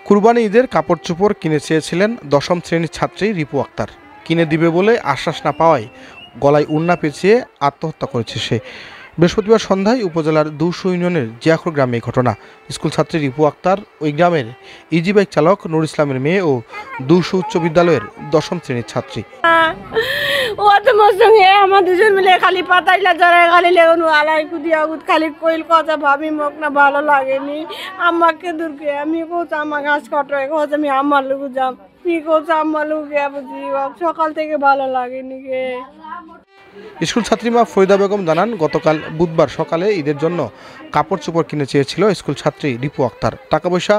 কুরবানি ঈদের কাপড় চোপড় কিনে চেয়েছিলেন দশম শ্রেণীর ছাত্রী রিপু আক্তার। কিনে দিবে বলে আশ্বাস না পাওয়ায় গলায় ওড়না পেঁচিয়ে আত্মহত্যা করেছে সে। বৃহস্পতিবার সন্ধ্যায় উপজেলার ২০০ ইউনিয়নের জিয়াখুর গ্রামে এই ঘটনা। স্কুল ছাত্রী রিপু আক্তার ওই গ্রামের ইজি বাইক চালক নুর ইসলামের মেয়ে ও ২০০ উচ্চ বিদ্যালয়ের দশম শ্রেণীর ছাত্রী। খালি পাতাইলা জরা খালি লেগুন আলাই কুদিয়া খালি কইল কথা ভাবি মোক না ভালো লাগেনি আমাকে দূরকে আমি কোচ আমার গাছ কটে কোচ আমি আমার লোক যাম কি কোচ আমার লোক বুঝি সকাল থেকে ভালো লাগেনি কে। স্কুল ছাত্রী মা ফরিদা বেগম জানান, গতকাল বুধবার সকালে ঈদের জন্য কাপড় চোপড় কিনে চেয়েছিল স্কুল ছাত্রী রিপু আক্তার। টাকা পয়সা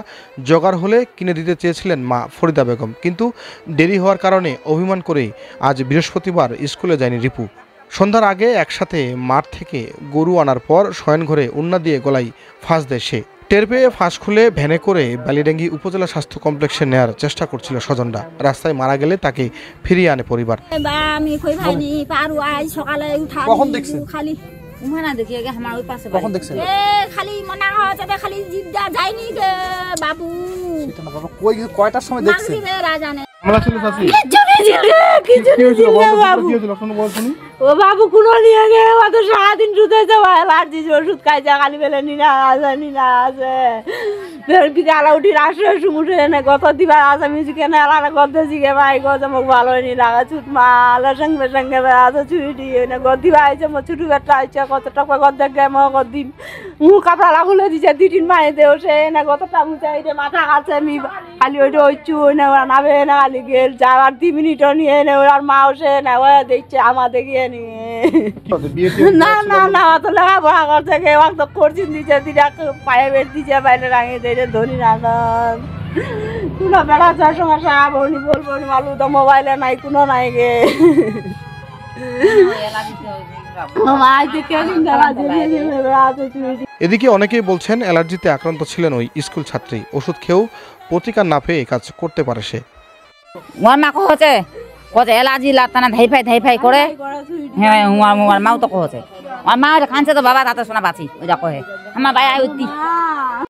জোগাড় হলে কিনে দিতে চেয়েছিলেন মা ফরিদা বেগম, কিন্তু দেরি হওয়ার কারণে অভিমান করে আজ বৃহস্পতিবার স্কুলে যায়নি রিপু। সন্ধ্যার আগে একসাথে মাঠ থেকে গরু আনার পর শয়নঘরে ওড়না দিয়ে গলায় ফাঁস দেয় সে। টের পেয়ে ফাঁস খুলে ভ্যানে করে বালিডাঙ্গি উপজেলা স্বাস্থ্য কমপ্লেক্সে নেয়ার চেষ্টা করছিল স্বজনরা। রাস্তায় মারা গেলে তাকে ফিরিয়ে আনে পরিবার। কখন দেখছেন? খালি উমানা দেখি আগে আমার ওই পাশে কখন দেখছেন? খালি মনা হচ্ছে খালি জিদ্দা যায়নি গে বাবু। কই কয়টার সময় দেখছেন? রাজানে মামলা ছিল চাচি। ও বাবু কোনো নিয়ে গে অত সারাদিন শুধুছে অ্যালার্জি ওষুধ খাইছে খালি বেলে নিনা আছে বিকালে উঠি রাষ্ট্রীয় সুমুঠে এনে গত দিবা আছে মিউজিক এনে এলাকা গত জিগে ভাই গত মোক ভালো নি লাগা ছুট মালা সঙ্গে সঙ্গে আছে ছুটি এনে গত দিবা আইছে মো ছুটু বেটা আইছে কত টাকা গত দেখে মো গত দিন মু কাপড়া লাগুলে দিছে দুদিন মায়ে দেও সে এনে গতটা মুচাই দে মাথা কাছে আমি খালি ওইটা ওইচু এনে ওরা নাবে না খালি গেল যাওয়ার 2 মিনিট নিয়ে এনে ওর মাও সে না ও দেখছে আমাদের গিয়ে নিয়ে না না না অত লেখাপড়া করছে কে তো করছিন দিছে দিটা পায়ে বেট দিছে বাইরে রাঙে দিয়ে ধরি না কোনো বেড়া চার সমস্যা বলনি বলবো মালু তো মোবাইলে নাই কোনো নাই গে। এদিকে অনেকেই বলছেন অ্যালার্জিতে আক্রান্ত ছিলেন ওই স্কুল ছাত্রী। ওষুধ খেয়েও প্রতিকার না পেয়ে কাজ করতে পারে সে। হচ্ছে কছে এলার্জি লাগতানা ধাই করে হ্যাঁ আমার মাও তো কছে আমার মা খানছে তো বাবা তাতে শোনা বাঁচি ওই যা কহে আমার ভাই আই